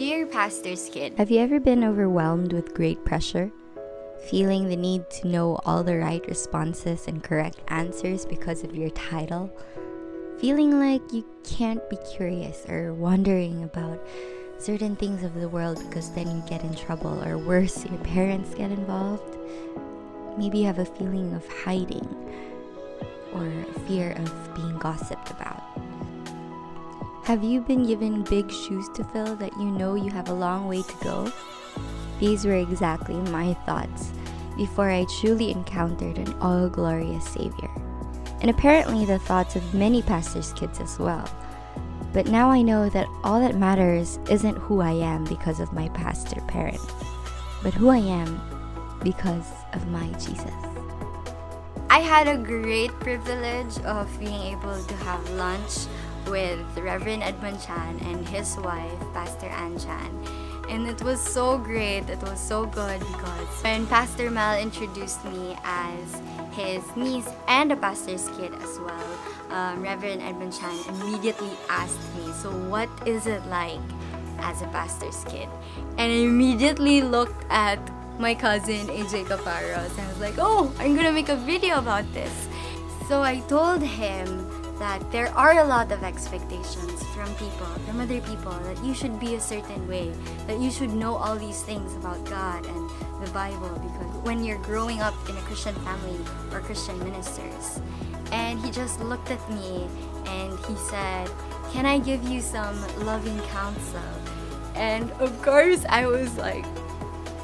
Dear Pastor's Kid, Have you ever been overwhelmed with great pressure? Feeling the need to know all the right responses and correct answers because of your title? Feeling like you can't be curious or wondering about certain things of the world because then you get in trouble, or worse, your parents get involved? Maybe you have a feeling of hiding or a fear of being gossiped about. Have you been given big shoes to fill that you know you have a long way to go? These were exactly my thoughts before I truly encountered an all-glorious Savior. And apparently the thoughts of many pastors' kids as well. But now I know that all that matters isn't who I am because of my pastor parents, but who I am because of my Jesus. I had a great privilege of being able to have lunch with Reverend Edmund Chan and his wife, Pastor Ann Chan. And it was so great, it was so good, because when Pastor Mel introduced me as his niece and a pastor's kid as well, Reverend Edmund Chan immediately asked me, so what is it like as a pastor's kid? And I immediately looked at my cousin AJ Caparos and I was like, oh, I'm gonna make a video about this. So I told him that there are a lot of expectations from other people, that you should be a certain way, that you should know all these things about God and the Bible, because when you're growing up in a Christian family or Christian ministers. And he just looked at me and he said, can I give you some loving counsel? And of course I was like,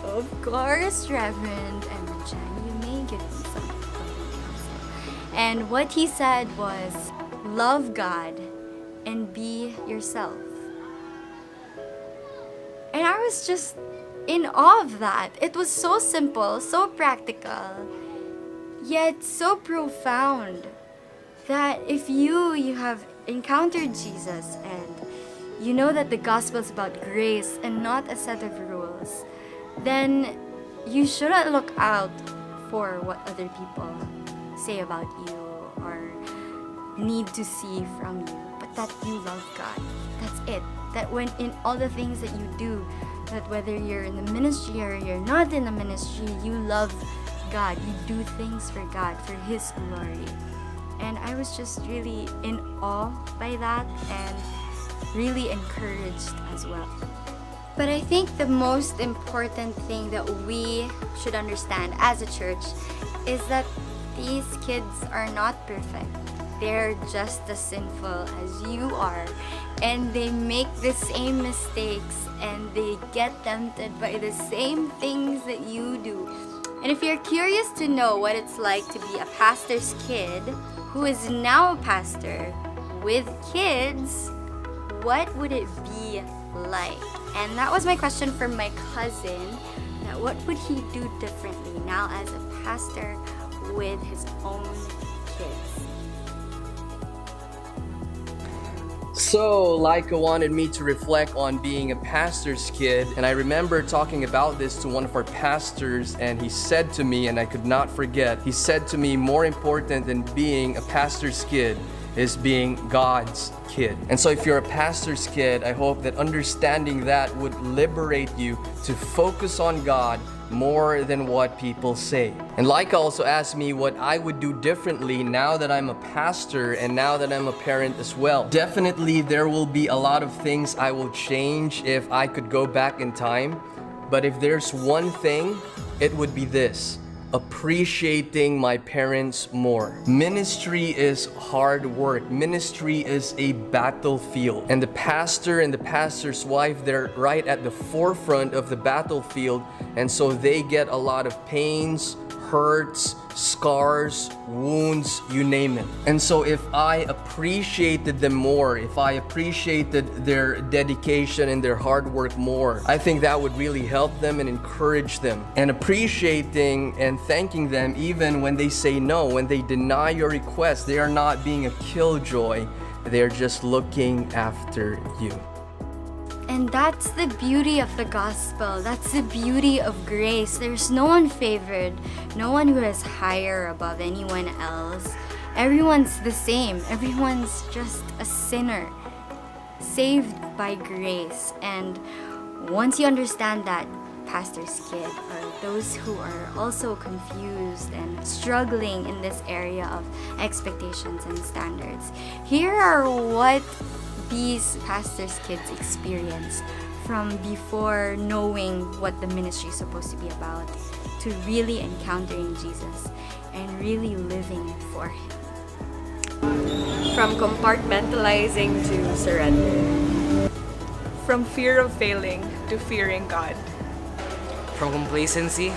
of course, Reverend Edmund Chan, you may give me some loving counsel. And what he said was, love God and be yourself. And I was just in awe of that. It was so simple, so practical, yet so profound, that if you have encountered Jesus and you know that the gospel is about grace and not a set of rules, then you shouldn't look out for what other people say about you or need to see from you, but that you love God. That's it. That when in all the things that you do, that whether you're in the ministry or you're not in the ministry, you love God. You do things for God, for His glory. And I was just really in awe by that and really encouraged as well. But I think the most important thing that we should understand as a church is that these kids are not perfect. They're just as sinful as you are, and they make the same mistakes and they get tempted by the same things that you do. And if you're curious to know what it's like to be a pastor's kid who is now a pastor with kids, what would it be like? And that was my question for my cousin, that what would he do differently now as a pastor with his own kids? So, Laika wanted me to reflect on being a pastor's kid, and I remember talking about this to one of our pastors, and he said to me, and I could not forget, he said to me, more important than being a pastor's kid is being God's kid. And so if you're a pastor's kid, I hope that understanding that would liberate you to focus on God more than what people say. And Laika also asked me what I would do differently now that I'm a pastor and now that I'm a parent as well. Definitely there will be a lot of things I will change if I could go back in time. But if there's one thing, it would be this: appreciating my parents more. Ministry is hard work. Ministry is a battlefield. And the pastor and the pastor's wife, they're right at the forefront of the battlefield. And so they get a lot of pains, hurts, scars, wounds, you name it. And so if I appreciated them more, if I appreciated their dedication and their hard work more, I think that would really help them and encourage them. And appreciating and thanking them even when they say no, when they deny your request, they are not being a killjoy, they're just looking after you. And that's the beauty of the gospel. That's the beauty of grace. There's no one favored, no one who is higher above anyone else. Everyone's the same. Everyone's just a sinner, saved by grace. And Once you understand that, pastor's kid, or those who are also confused and struggling in this area of expectations and standards, here are what these pastor's kids experienced from before knowing what the ministry is supposed to be about to really encountering Jesus and really living for Him. From compartmentalizing to surrender. From fear of failing to fearing God. From complacency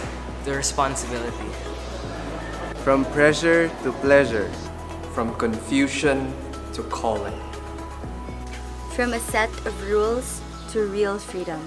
to responsibility. From pressure to pleasure. From confusion to calling. From a set of rules to real freedom.